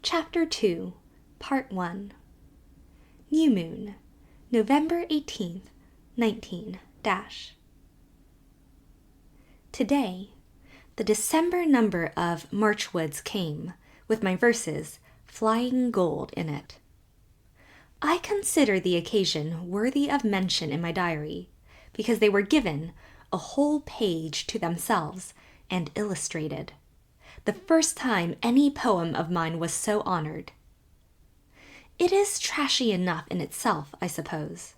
Chapter 2, Part 1. New Moon, November 18th, 19 Today, the December number of Marchwoods came, with my verses, flying gold, in it. I consider the occasion worthy of mention in my diary, because they were given a whole page to themselves and illustrated. The first time any poem of mine was so honored. It is trashy enough in itself, I suppose.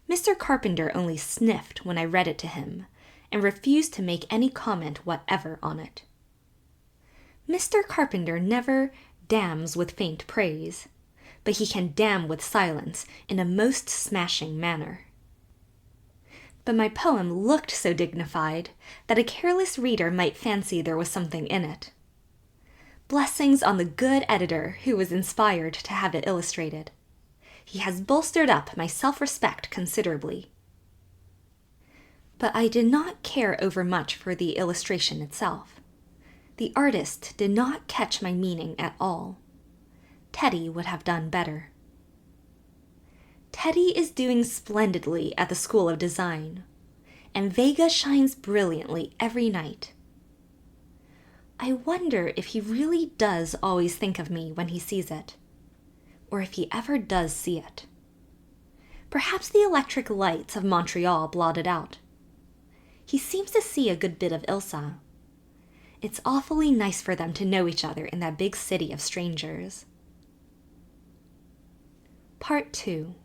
Mr. Carpenter only sniffed when I read it to him, and refused to make any comment whatever on it. Mr. Carpenter never damns with faint praise, but he can damn with silence in a most smashing manner. But my poem looked so dignified that a careless reader might fancy there was something in it. Blessings on the good editor who was inspired to have it illustrated. He has bolstered up my self-respect considerably. But I did not care overmuch for the illustration itself. The artist did not catch my meaning at all. Teddy would have done better. Teddy is doing splendidly at the School of Design, and Vega shines brilliantly every night. I wonder if he really does always think of me when he sees it, or if he ever does see it. Perhaps the electric lights of Montreal blotted out. He seems to see a good bit of Ilsa. It's awfully nice for them to know each other in that big city of strangers. Part 2.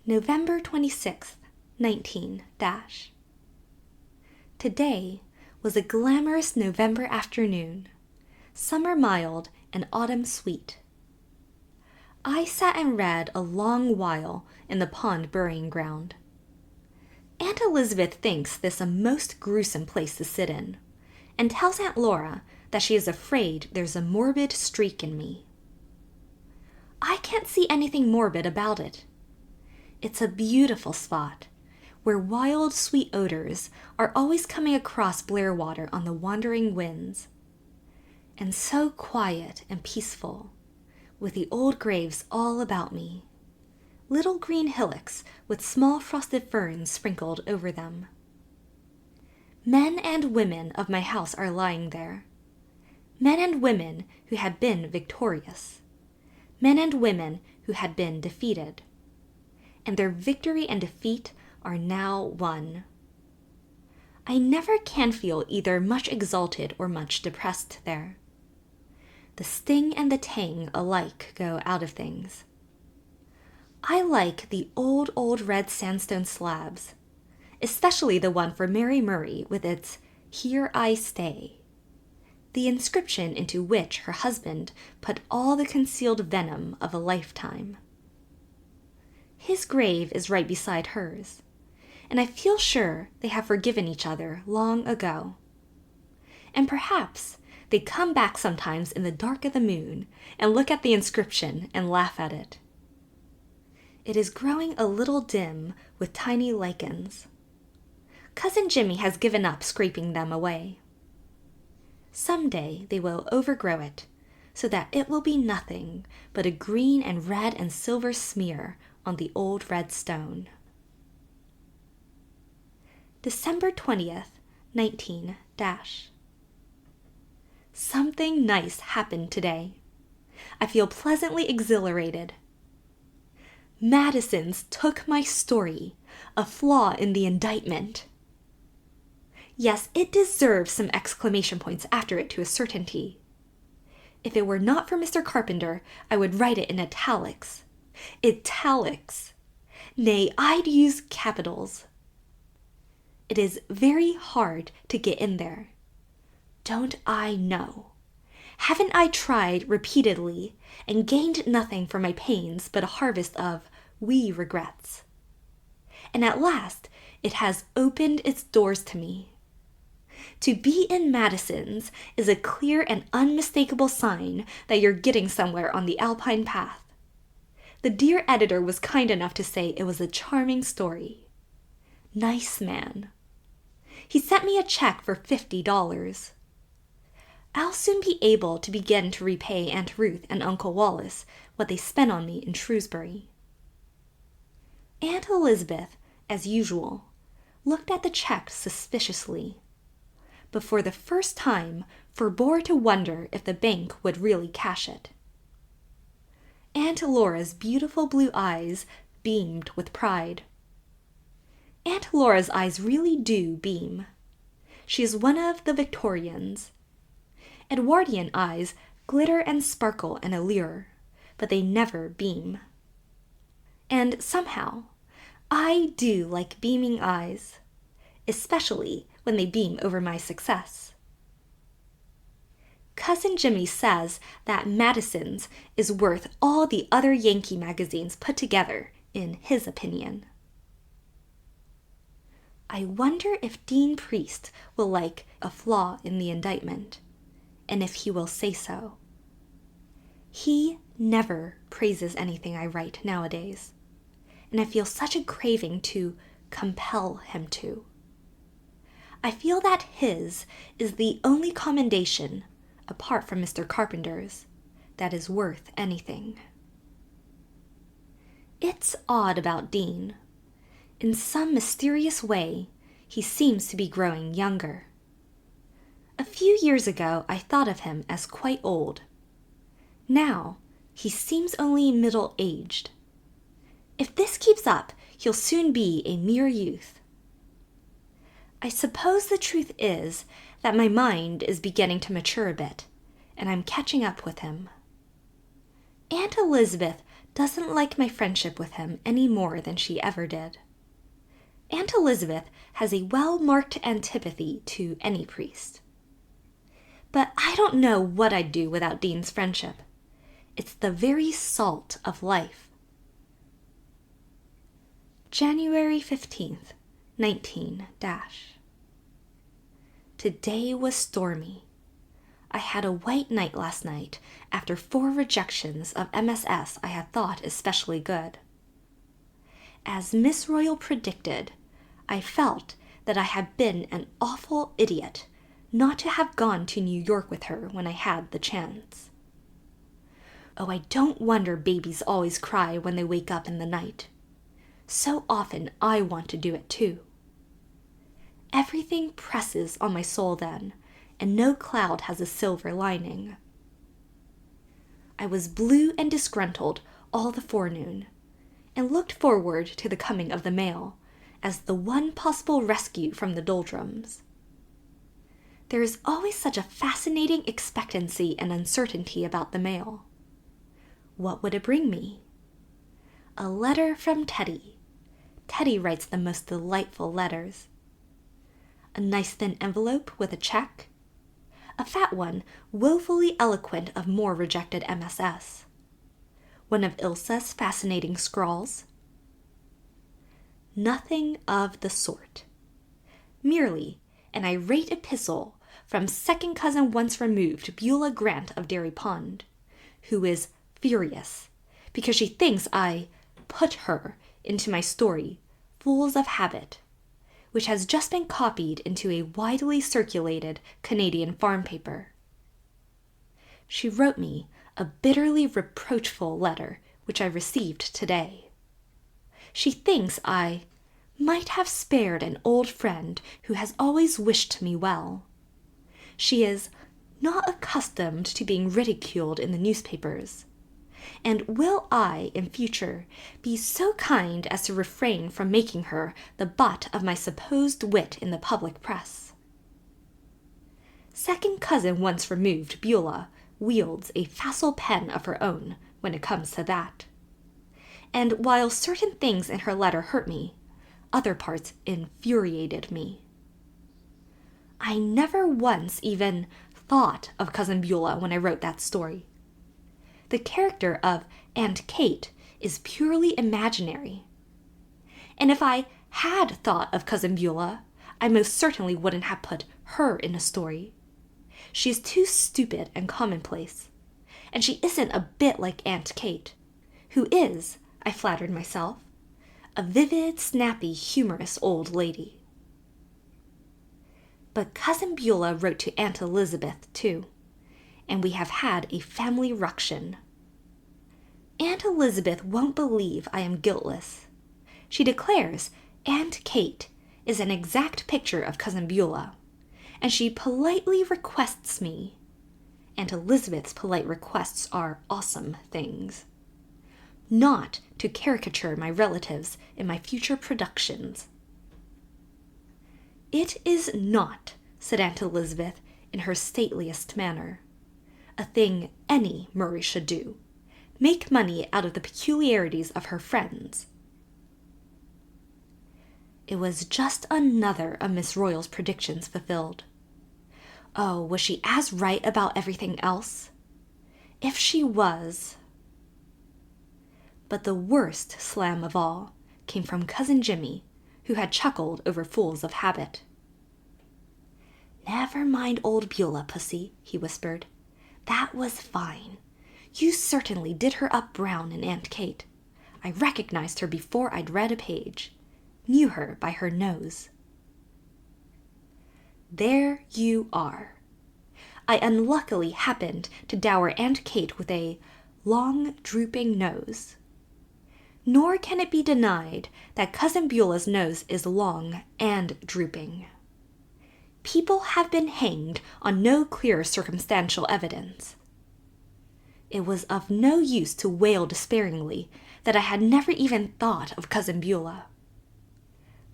November 26th, 19 Today was a glamorous November afternoon, summer mild and autumn sweet. I sat and read a long while in the pond burying ground. Aunt Elizabeth thinks this a most gruesome place to sit in, and tells Aunt Laura that she is afraid there's a morbid streak in me. I can't see anything morbid about it. It's a beautiful spot, where wild, sweet odors are always coming across Blairwater on the wandering winds, and so quiet and peaceful, with the old graves all about me, little green hillocks with small frosted ferns sprinkled over them. Men and women of my house are lying there, men and women who had been victorious, men and women who had been defeated, and their victory and defeat are now won. I never can feel either much exalted or much depressed there. The sting and the tang alike go out of things. I like the old red sandstone slabs, especially the one for Mary Murray with its "Here I Stay," the inscription into which her husband put all the concealed venom of a lifetime. His grave is right beside hers, and I feel sure they have forgiven each other long ago. And perhaps they come back sometimes in the dark of the moon and look at the inscription and laugh at it. It is growing a little dim with tiny lichens. Cousin Jimmy has given up scraping them away. Some day they will overgrow it, so that it will be nothing but a green and red and silver smear on the old red stone. December 20th, 19 Something nice happened today. I feel pleasantly exhilarated. Madison's took my story, a flaw in the indictment. Yes, it deserves some exclamation points after it to a certainty. If it were not for Mr. Carpenter, I would write it in italics. Italics! Nay, I'd use capitals. It is very hard to get in there. Don't I know? Haven't I tried repeatedly and gained nothing for my pains but a harvest of wee regrets? And at last it has opened its doors to me. To be in Madison's is a clear and unmistakable sign that you're getting somewhere on the Alpine path. The dear editor was kind enough to say it was a charming story. Nice man. He sent me a check for $50. I'll soon be able to begin to repay Aunt Ruth and Uncle Wallace what they spent on me in Shrewsbury. Aunt Elizabeth, as usual, looked at the check suspiciously, but for the first time forbore to wonder if the bank would really cash it. Aunt Laura's beautiful blue eyes beamed with pride. Aunt Laura's eyes really do beam. She is one of the Victorians. Edwardian eyes glitter and sparkle and allure, but they never beam. And somehow, I do like beaming eyes, especially when they beam over my success. Cousin Jimmy says that Madison's is worth all the other Yankee magazines put together, in his opinion. I wonder if Dean Priest will like a flaw in the indictment, and if he will say so. He never praises anything I write nowadays, and I feel such a craving to compel him to. I feel that his is the only commendation, apart from Mr. Carpenter's, that is worth anything. It's odd about Dean. In some mysterious way, he seems to be growing younger. A few years ago, I thought of him as quite old. Now, he seems only middle-aged. If this keeps up, he'll soon be a mere youth. I suppose the truth is that my mind is beginning to mature a bit, and I'm catching up with him. Aunt Elizabeth doesn't like my friendship with him any more than she ever did. Aunt Elizabeth has a well-marked antipathy to any priest. But I don't know what I'd do without Dean's friendship. It's the very salt of life. January 15th, 19 Today was stormy. I had a white night last night after 4 rejections of MSS I had thought especially good. As Miss Royal predicted, I felt that I had been an awful idiot not to have gone to New York with her when I had the chance. Oh, I don't wonder babies always cry when they wake up in the night. So often I want to do it too. Everything presses on my soul then, and no cloud has a silver lining. I was blue and disgruntled all the forenoon, and looked forward to the coming of the mail as the one possible rescue from the doldrums. There is always such a fascinating expectancy and uncertainty about the mail. What would it bring me? A letter from Teddy. Teddy writes the most delightful letters. A nice thin envelope with a check. A fat one, woefully eloquent of more rejected MSS. One of Ilsa's fascinating scrawls. Nothing of the sort. Merely an irate epistle from second cousin once removed Beulah Grant of Dairy Pond, who is furious because she thinks I put her into my story, Fools of Habit, which has just been copied into a widely circulated Canadian farm paper. She wrote me a bitterly reproachful letter, which I received today. She thinks I might have spared an old friend who has always wished me well. She is not accustomed to being ridiculed in the newspapers, and will I, in future, be so kind as to refrain from making her the butt of my supposed wit in the public press? Second cousin once removed Beulah wields a facile pen of her own when it comes to that. And while certain things in her letter hurt me, other parts infuriated me. I never once even thought of Cousin Beulah when I wrote that story. The character of Aunt Kate is purely imaginary. And if I had thought of Cousin Beulah, I most certainly wouldn't have put her in a story. She is too stupid and commonplace, and she isn't a bit like Aunt Kate, who is, I flattered myself, a vivid, snappy, humorous old lady. But Cousin Beulah wrote to Aunt Elizabeth, too. and we have had a family ruction. Aunt Elizabeth won't believe I am guiltless. She declares Aunt Kate is an exact picture of Cousin Beulah, and she politely requests me. Aunt Elizabeth's polite requests are awesome things. Not to caricature my relatives in my future productions. It is not, said Aunt Elizabeth in her stateliest manner, a thing any Murray should do, make money out of the peculiarities of her friends. It was just another of Miss Royal's predictions fulfilled. Oh, was she as right about everything else? If she was... But the worst slam of all came from Cousin Jimmy, who had chuckled over fools of habit. "Never mind old Beulah, Pussy," he whispered. "That was fine. You certainly did her up brown in Aunt Kate. I recognized her before I'd read a page. Knew her by her nose." There you are. I unluckily happened to dower Aunt Kate with a long, drooping nose. Nor can it be denied that Cousin Beulah's nose is long and drooping. People have been hanged on no clear circumstantial evidence. It was of no use to wail despairingly that I had never even thought of Cousin Beulah.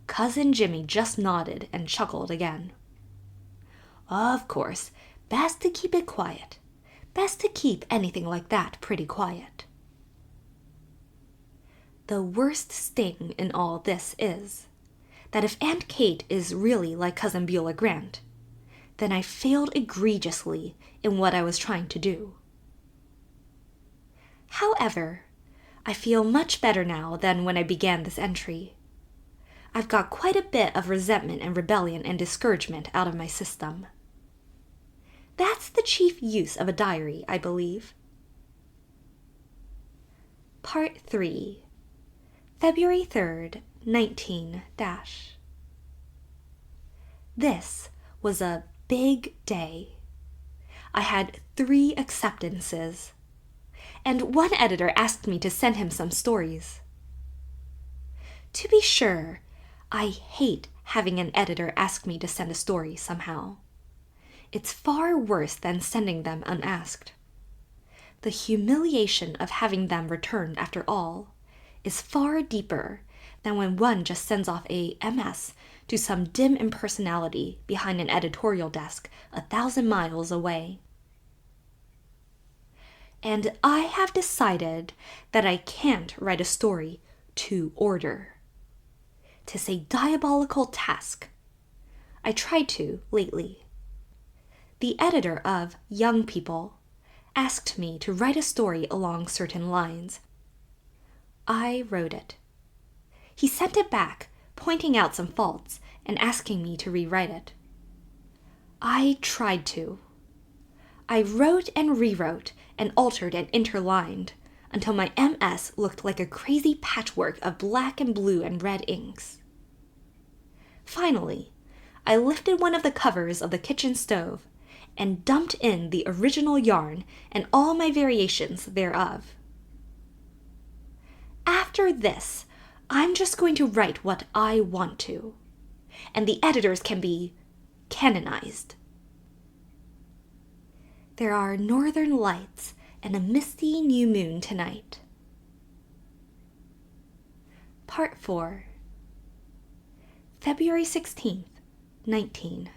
Cousin Jimmy just nodded and chuckled again. Of course, best to keep it quiet. Best to keep anything like that pretty quiet. The worst sting in all this is that if Aunt Kate is really like Cousin Beulah Grant, then I failed egregiously in what I was trying to do. However, I feel much better now than when I began this entry. I've got quite a bit of resentment and rebellion and discouragement out of my system. That's the chief use of a diary, I believe. Part 3. February 3rd, 19 This was a big day. I had 3 acceptances, and one editor asked me to send him some stories. To be sure, I hate having an editor ask me to send a story somehow. It's far worse than sending them unasked. The humiliation of having them returned after all is far deeper than when one just sends off a MS to some dim impersonality behind an editorial desk 1,000 miles away. And I have decided that I can't write a story to order. 'Tis a diabolical task. I tried to lately. The editor of Young People asked me to write a story along certain lines. I wrote it. He sent it back, pointing out some faults and asking me to rewrite it. I tried to. I wrote and rewrote and altered and interlined until my MS looked like a crazy patchwork of black and blue and red inks. Finally, I lifted one of the covers of the kitchen stove and dumped in the original yarn and all my variations thereof. After this, I'm just going to write what I want to, and the editors can be canonized. There are northern lights and a misty new moon tonight. Part 4. February 16th, 19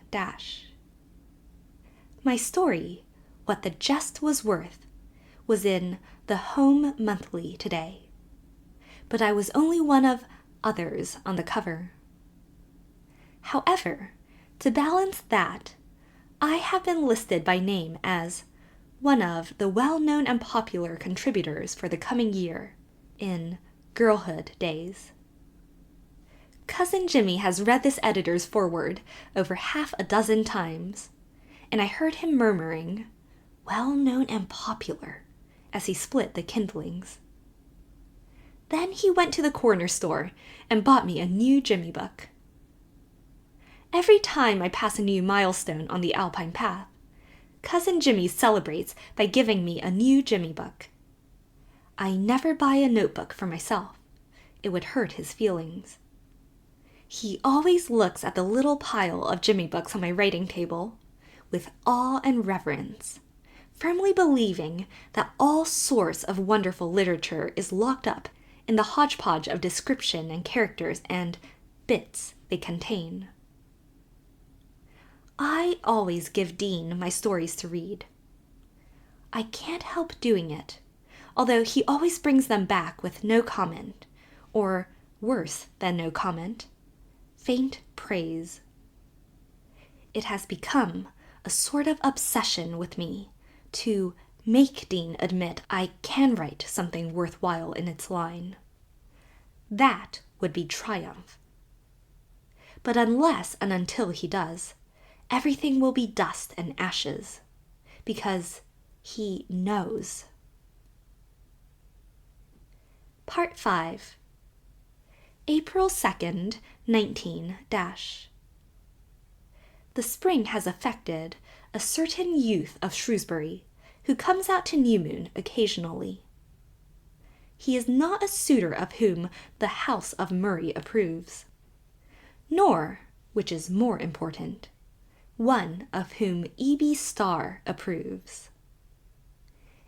My story, What the Jest Was Worth, was in the Home Monthly today, but I was only one of others on the cover. However, to balance that, I have been listed by name as one of the well-known and popular contributors for the coming year in Girlhood Days. Cousin Jimmy has read this editor's foreword over 6 times, and I heard him murmuring, "well-known and popular," as he split the kindlings. Then he went to the corner store and bought me a new Jimmy book. Every time I pass a new milestone on the Alpine path, Cousin Jimmy celebrates by giving me a new Jimmy book. I never buy a notebook for myself. It would hurt his feelings. He always looks at the little pile of Jimmy books on my writing table with awe and reverence, firmly believing that all sorts of wonderful literature is locked up in the hodgepodge of description and characters and bits they contain. I always give Dean my stories to read. I can't help doing it, although he always brings them back with no comment, or worse than no comment, faint praise. It has become a sort of obsession with me to make Dean admit I can write something worthwhile in its line. That would be triumph. But unless and until he does, everything will be dust and ashes, because he knows. Part 5. April 2nd, 19 The spring has affected a certain youth of Shrewsbury who comes out to New Moon occasionally. He is not a suitor of whom the house of Murray approves, nor, which is more important, one of whom E.B. Starr approves.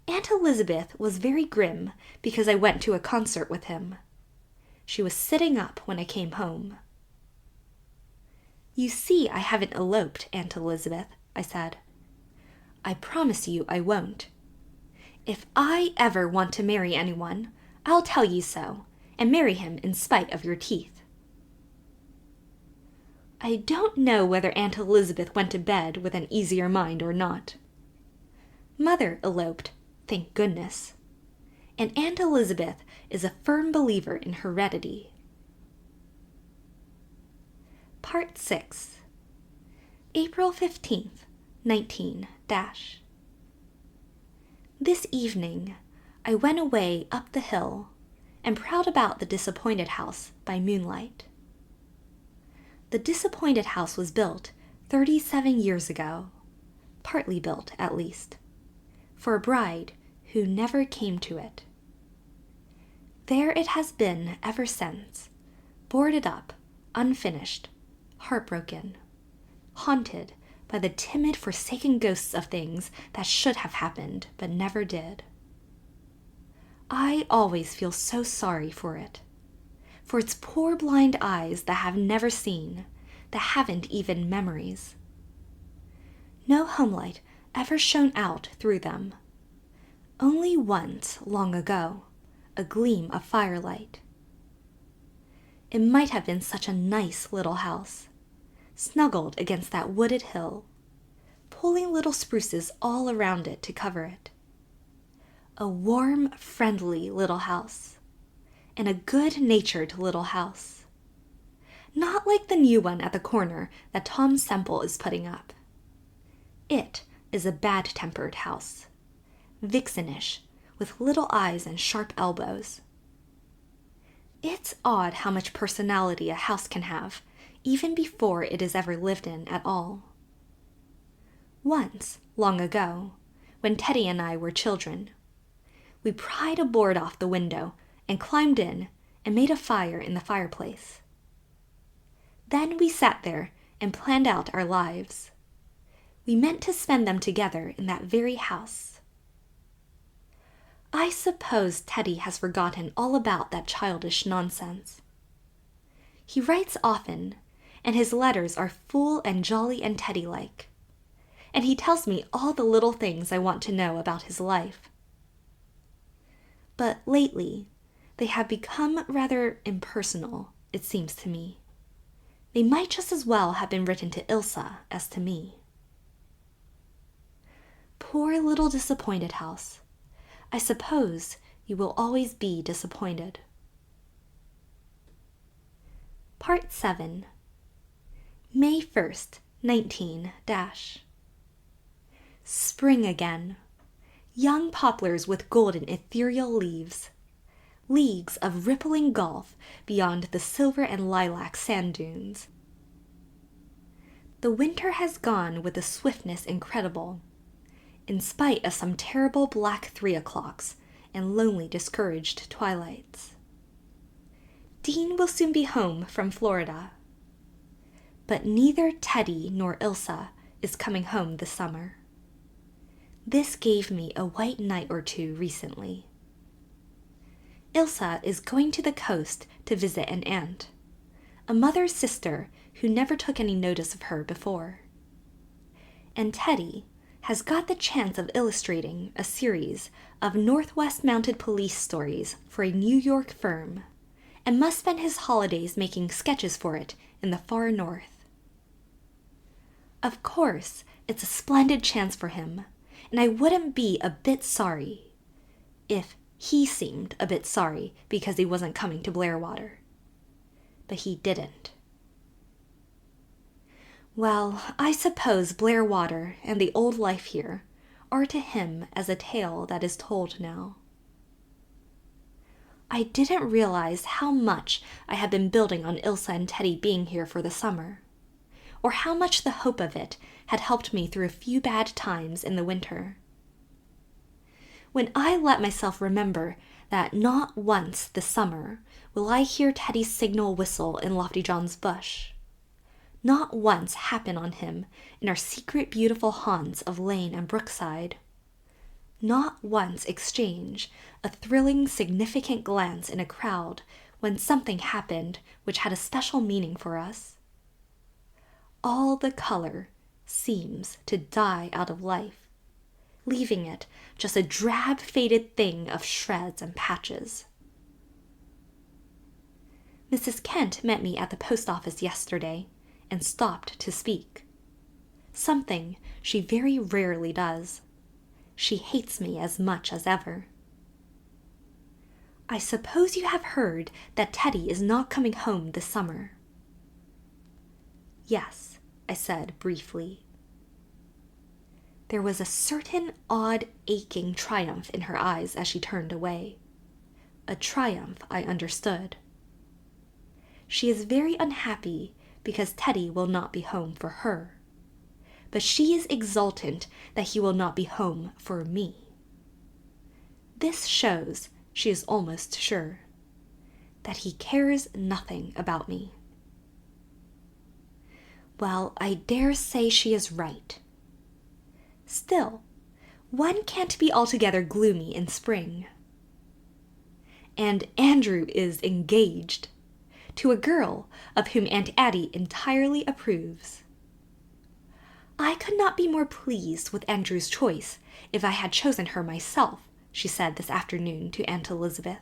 Aunt Elizabeth was very grim because I went to a concert with him. She was sitting up when I came home. "You see I haven't eloped, Aunt Elizabeth," I said. "I promise you I won't. If I ever want to marry anyone, I'll tell you so, and marry him in spite of your teeth." I don't know whether Aunt Elizabeth went to bed with an easier mind or not. Mother eloped, thank goodness, and Aunt Elizabeth is a firm believer in heredity. Part 6. April 15th, 19 This evening, I went away up the hill and prowled about the disappointed house by moonlight. The disappointed house was built 37 years ago, partly built at least, for a bride who never came to it. There it has been ever since, boarded up, unfinished, heartbroken, haunted by the timid, forsaken ghosts of things that should have happened but never did. I always feel so sorry for it, for its poor blind eyes that have never seen, that haven't even memories. No homelight ever shone out through them. Only once, long ago, a gleam of firelight. It might have been such a nice little house, snuggled against that wooded hill, pulling little spruces all around it to cover it. A warm, friendly little house, and a good-natured little house. Not like the new one at the corner that Tom Semple is putting up. It is a bad-tempered house, vixenish, with little eyes and sharp elbows. It's odd how much personality a house can have, even before it is ever lived in at all. Once, long ago, when Teddy and I were children, we pried a board off the window and climbed in and made a fire in the fireplace. Then we sat there and planned out our lives. We meant to spend them together in that very house. I suppose Teddy has forgotten all about that childish nonsense. He writes often, and his letters are full and jolly and Teddy-like, and he tells me all the little things I want to know about his life. But lately, they have become rather impersonal, it seems to me. They might just as well have been written to Ilsa as to me. Poor little disappointed house. I suppose you will always be disappointed. Part 7. May 1st, 19 Spring again. Young poplars with golden ethereal leaves. Leagues of rippling gulf beyond the silver and lilac sand dunes. The winter has gone with a swiftness incredible, in spite of some terrible black 3 o'clocks and lonely discouraged twilights. Dean will soon be home from Florida. But neither Teddy nor Ilsa is coming home this summer. This gave me a white night or two recently. Ilsa is going to the coast to visit an aunt, a mother's sister who never took any notice of her before. And Teddy has got the chance of illustrating a series of Northwest Mounted Police stories for a New York firm, and must spend his holidays making sketches for it in the far north. Of course, it's a splendid chance for him, and I wouldn't be a bit sorry if he seemed a bit sorry because he wasn't coming to Blairwater. But he didn't. Well, I suppose Blairwater and the old life here are to him as a tale that is told now. I didn't realize how much I had been building on Ilsa and Teddy being here for the summer, or how much the hope of it had helped me through a few bad times in the winter. When I let myself remember that not once this summer will I hear Teddy's signal whistle in Lofty John's bush, not once happen on him in our secret beautiful haunts of Lane and Brookside, not once exchange a thrilling, significant glance in a crowd when something happened which had a special meaning for us. All the color seems to die out of life, leaving it just a drab, faded thing of shreds and patches. Mrs. Kent met me at the post office yesterday and stopped to speak. Something she very rarely does. She hates me as much as ever. I suppose you have heard that Teddy is not coming home this summer. Yes, I said briefly. There was a certain odd aching triumph in her eyes as she turned away. A triumph I understood. She is very unhappy because Teddy will not be home for her, but she is exultant that he will not be home for me. This shows, she is almost sure, that he cares nothing about me. Well, I dare say she is right. Still, one can't be altogether gloomy in spring. And Andrew is engaged to a girl of whom Aunt Addie entirely approves. I could not be more pleased with Andrew's choice if I had chosen her myself, she said this afternoon to Aunt Elizabeth.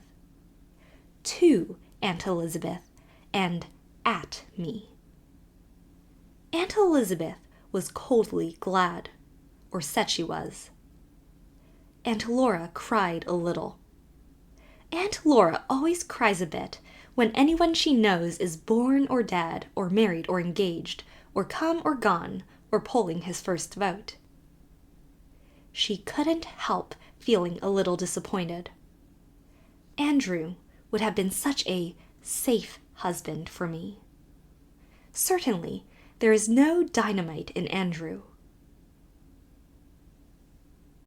To Aunt Elizabeth, and at me. Aunt Elizabeth was coldly glad, or said she was. Aunt Laura cried a little. Aunt Laura always cries a bit when anyone she knows is born or dead, or married or engaged, or come or gone, or polling his first vote. She couldn't help feeling a little disappointed. Andrew would have been such a safe husband for me. Certainly, there is no dynamite in Andrew.